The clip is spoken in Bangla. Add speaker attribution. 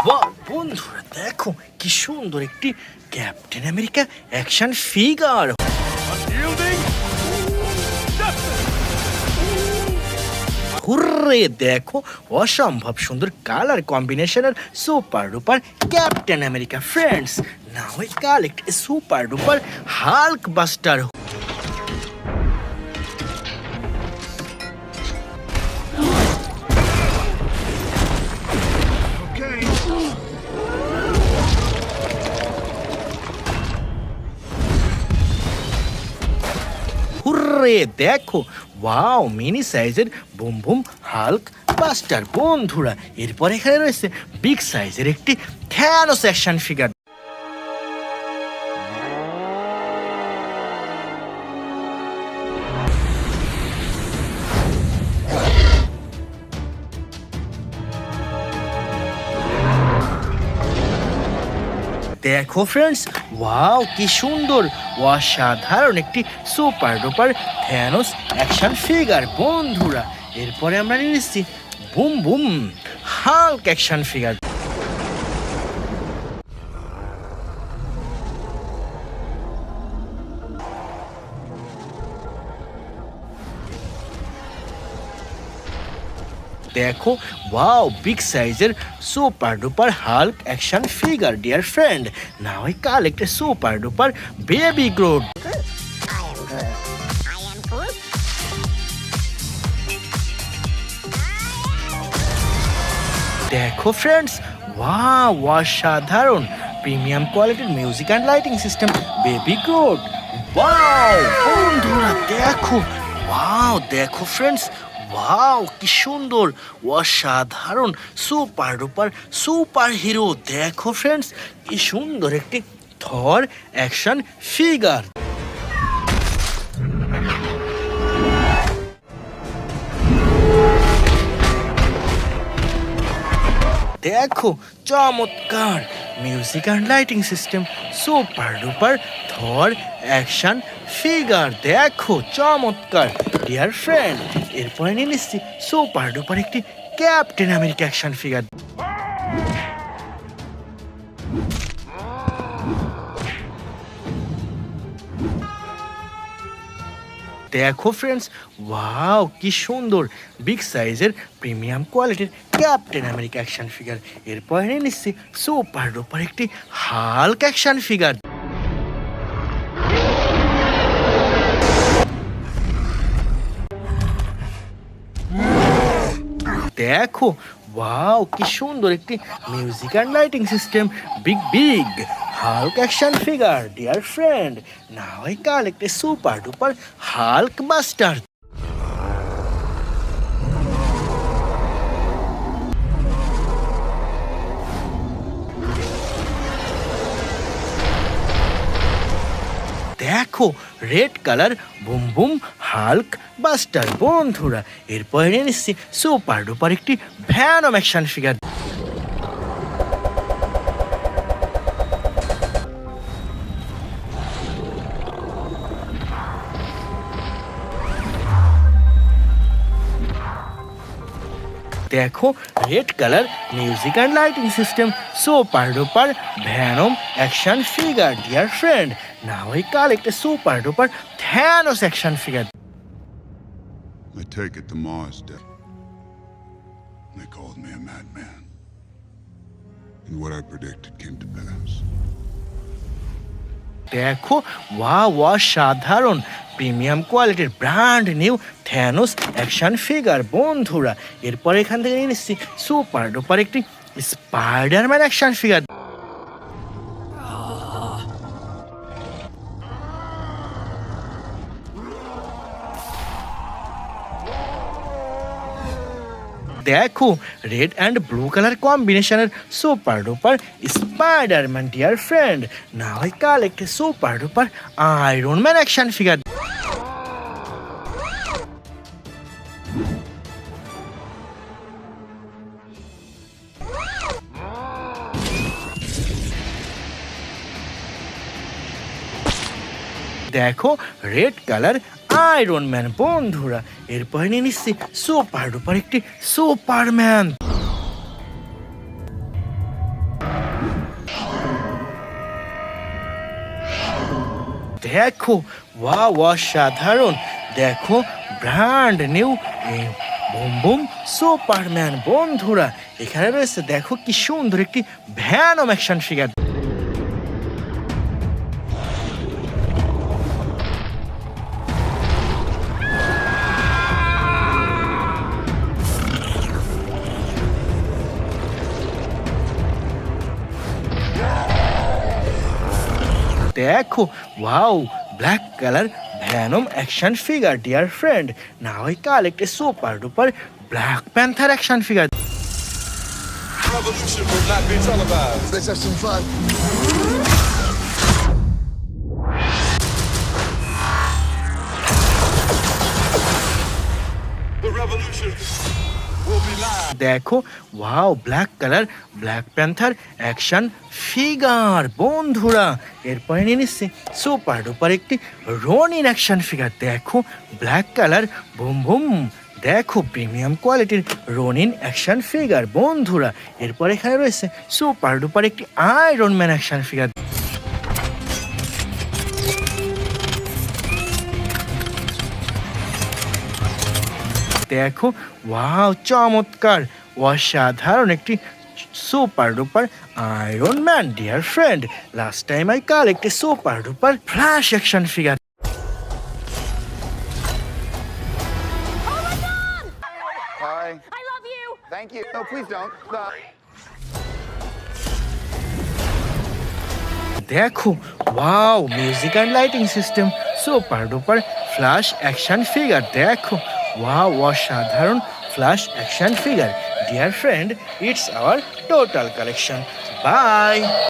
Speaker 1: বাহ বন্ধুরা, দেখো কি সুন্দর একটি Captain America action figure. Hurray, দেখো অসম্ভব সুন্দর কালার কম্বিনেশনের super duper Captain America friends. Now we collect a super duper Hulk Buster. Hurray, দেখো ওয়াও মিনি সাইজের বুম বুম হাল্ক বাস্টার বন্ধুরা। এরপর এখানে রয়েছে বিগ সাইজের একটি থ্যানোস অ্যাকশন ফিগার। দেখো ফ্রেন্ডস, ওয়াও কি সুন্দর অসাধারণ একটি super duper Thanos action figure বন্ধুরা। এরপরে আমরা নিয়ে নিচ্ছি boom boom Hulk action figure. দেখো ওয়াও বিগ সাইজের super duper Hulk action figure dear friend. Now we collect a super duper baby growth. দেখো ফ্রেন্ডস, ওয়াও অসাধারণ প্রিমিয়াম কোয়ালিটির music and lighting system baby growth. Wow বন্ধুরা দেখো, ওয়াও দেখো ফ্রেন্ডস, ওয়াও কি সুন্দর অসাধারণ সুপার ডুপার সুপার হিরো। দেখো ফ্রেন্ডস, কি সুন্দর একটি থর অ্যাকশন ফিগার। দেখো চমৎকার music and lighting system super duper Thor action figure. দেখো চমৎকার ডিয়ার ফ্রেন্ড। এরপরে নিয়ে নিচ্ছি সুপার ডুপার একটি ক্যাপ্টেন আমেরিকা অ্যাকশন ফিগার। দেখো ফ্রেন্ডস, ওয়াও কি সুন্দর বিগ সাইজের প্রিমিয়াম কোয়ালিটির ক্যাপ্টেন আমেরিকা অ্যাকশন ফিগার। এরপর নিয়ে নিচ্ছি সুপার ডুপার একটি হাল্ক অ্যাকশন ফিগার। দেখো ওয়াও কি সুন্দর একটি music and lighting system big big Hulk action figure dear friend. Now we collect a super duper Hulk Buster. দেখো red colour boom boom Hulk Buster বন্ধুরা। এরপরে নিয়ে নিচ্ছি সুপার ডুপার একটি ভ্যানম অ্যাকশন ফিগার। দেখো red colour music and lighting system super duper Venom action figure dear friend. Now we collect a super duper Thanos action figure.
Speaker 2: I take it the Mars dead. They called me a madman. And what I predicted came to pass.
Speaker 1: দেখো ওয়াও অসাধারণ প্রিমিয়াম কোয়ালিটির brand new Thanos action figure বন্ধুরা। এরপর এখান থেকে নিয়ে নিচ্ছি সুপার ডুপার একটি স্পাইডারম্যান অ্যাকশন ফিগার। দেখো রেড অ্যান্ড ব্লু কালার কম্বিনেশনের super duper Spiderman dear friend. Now we collect a super duper Iron Man action figure. দেখো রেড কালার আয়রন ম্যান বন্ধুরা। এরপরে নিয়ে নিচ্ছি সুপার ডুপার একটি সুপারম্যান। দেখো, ওয়াও অসাধারণ। দেখো brand new boom boom Superman. বন্ধুরা এখানে রয়েছে দেখো কি সুন্দর একটি ভ্যানম অ্যাকশন ফিগার। দেখো, wow black colour Venom action figure dear friend. Now I collect a super duper black panther action figure.
Speaker 3: Revolution will not be televised.
Speaker 4: Let's have some fun.
Speaker 3: The revolution will be live.
Speaker 1: দেখো, wow black colour black panther action figure. বন্ধুরা এরপরে নিয়ে নিচ্ছি সুপার ডুপার একটি রনিন অ্যাকশন ফিগার। দেখো ব্ল্যাক কালার বুম বুম। দেখো প্রিমিয়াম কোয়ালিটির রনিন অ্যাকশন ফিগার। বন্ধুরা এরপর এখানে রয়েছে সুপার ডুপার একটি আয়রন ম্যান অ্যাকশন ফিগার। দেখো, ওয়াও চমৎকার অসাধারণ একটি super duper Iron man dear friend. Last time I collect a super duper Flash action figure.
Speaker 4: Hi.
Speaker 5: I love you.
Speaker 4: Thank you. No, please don't. Stop.
Speaker 1: দেখো, wow music and lighting system super duper Flash action figure. দেখো, ওয়াও অসাধারণ Flash action figure dear friend. It's our total collection. By.